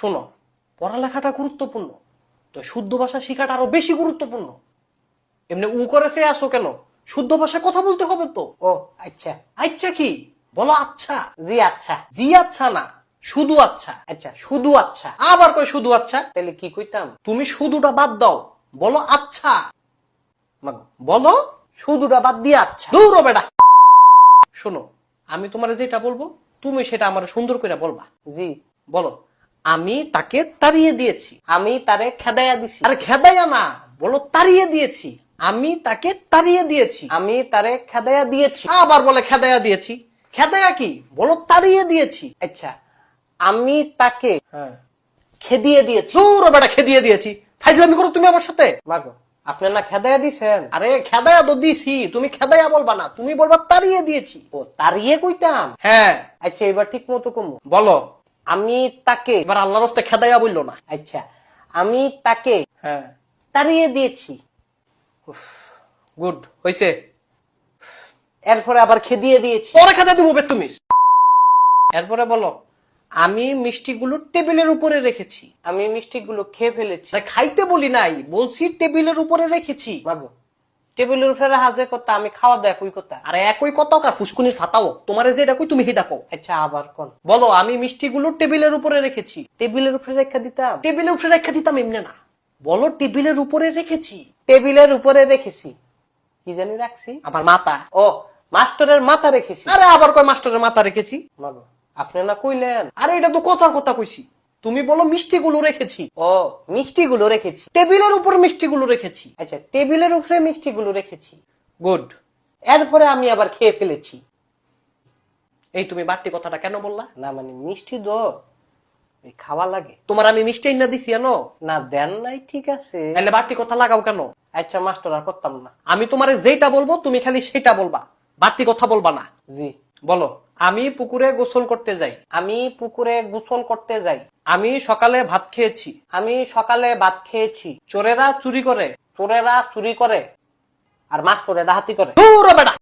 শোনো, পড়ালেখাটা গুরুত্বপূর্ণ, তো শুদ্ধ ভাষা শেখাটা আরো বেশি গুরুত্বপূর্ণ। এমনি উ করে সে আসো কেন? শুদ্ধ ভাষায় কথা বলতে হবে তো। ও আচ্ছা। আচ্ছা কি বলো? আচ্ছা। জি আচ্ছা। জি আচ্ছা না, শুধু আচ্ছা। আচ্ছা শুধু আচ্ছা। আবার কই শুধু আচ্ছা? তাহলে কি কইতাম? তুমি শুধুটা বাদ দাও, বলো আচ্ছা। বলো শুধুটা বাদ দিয়ে আচ্ছা। দূর বেটা। শোনো, আমি তোমার যেটা বলবো তুমি সেটা আমার সুন্দর করে বলবা। জি। বলো, আমি তাকে তাড়িয়ে দিয়েছি। আমি তারে খেদাইয়া দিছি। আরে খেদাইয়া না, বলো তাড়িয়ে দিয়েছি। আমি তাকে তাড়িয়ে দিয়েছি। আমি তারে খেদাইয়া দিয়েছি। আবার বলে খেদাইয়া দিয়েছি। খেদাইয়া কি? বলো তাড়িয়ে দিয়েছি। আচ্ছা, আমি তাকে হ্যাঁ, খেদিয়ে দিয়েছি। দূর বেটা, খেদিয়ে দিয়েছি। ফাইজলামি করো তুমি আমার সাথে। মাগো, আপনি না খেদাইয়া দিছেন? আরে খেদাইয়া তো দিছি, তুমি খেদাইয়া বলবা না, তুমি বলবা তাড়িয়ে দিয়েছি। ও তাড়িয়ে কইতাম। হ্যাঁ আচ্ছা এবার ঠিক মতো কমু। বলো। আমি তাকে, এবার আল্লাহর রাস্তে খেদাইয়া বললো না। আচ্ছা আমি তাকে হ্যাঁ, তাড়িয়ে দিয়েছি। গুড হইছে। এরপরে আবার খেদিয়ে দিয়েছি। পরে খেদাই দিব তুমি। এরপরে বলো, আমি মিষ্টিগুলো টেবিলের উপরে রেখেছি। আমি মিষ্টিগুলো খেয়ে ফেলেছি। আরে খাইতে বলি নাই, বলছি টেবিলের উপরে রেখেছি। মাগো, টেবিলের উপরে হাজির করতে আমি খাওয়া দাওয়া কই কথা। আরে একই কথা কার ফুসকুনির ফাটাও, তোমারে যেটা কই তুমি সেটা কও। আচ্ছা আবার কোন? বলো, আমি মিষ্টিগুলো টেবিলের উপরে রেখেছি। টেবিলের উপরে রেখে দিতাম। টেবিলের উপরে রেখে দিতাম এমনি না, বলো টেবিলের উপরে রেখেছি। টেবিলের উপরে রেখেছি। কি জানি রাখছি? আমার মাথা। ও মাস্টারের মাথা রেখেছি। আরে আবার কয় মাস্টারের মাথা রেখেছি। মাগো, আপনি না কইলেন? আরে এটা তো কথার কথা কইছি, তুমি বলো মিষ্টিগুলো রেখেছি। ও মিষ্টিগুলো রেখেছি। টেবিলের উপর মিষ্টিগুলো রেখেছি। আচ্ছা টেবিলের উপরে মিষ্টিগুলো রেখেছি। গুড। এরপরে আমি আবার খেয়ে ফেলেছি। এই তুমি বাড়তি কথাটা কেন বললা? না মানে মিষ্টি তো ওই খাওয়া লাগে। তোমার আমি মিষ্টি না দিছি জানো? না দেন নাই, ঠিক আছে। তাহলে বাড়তি কথা লাগাও কেন? আচ্ছা মাস্টার আর করতাম না। আমি তোমারে যেটা বলবো তুমি খালি সেটা বলবা, বাড়তি কথা বলবা না। জি। বলো, আমি পুকুরে গোসল করতে যাই। আমি পুকুরে গোসল করতে যাই। আমি সকালে ভাত খেয়েছি। আমি সকালে ভাত খেয়েছি। চোরেরা চুরি করে। চোরেরা চুরি করে আর মাস্টারেরা ডাকাতি করে। দূর বেটা।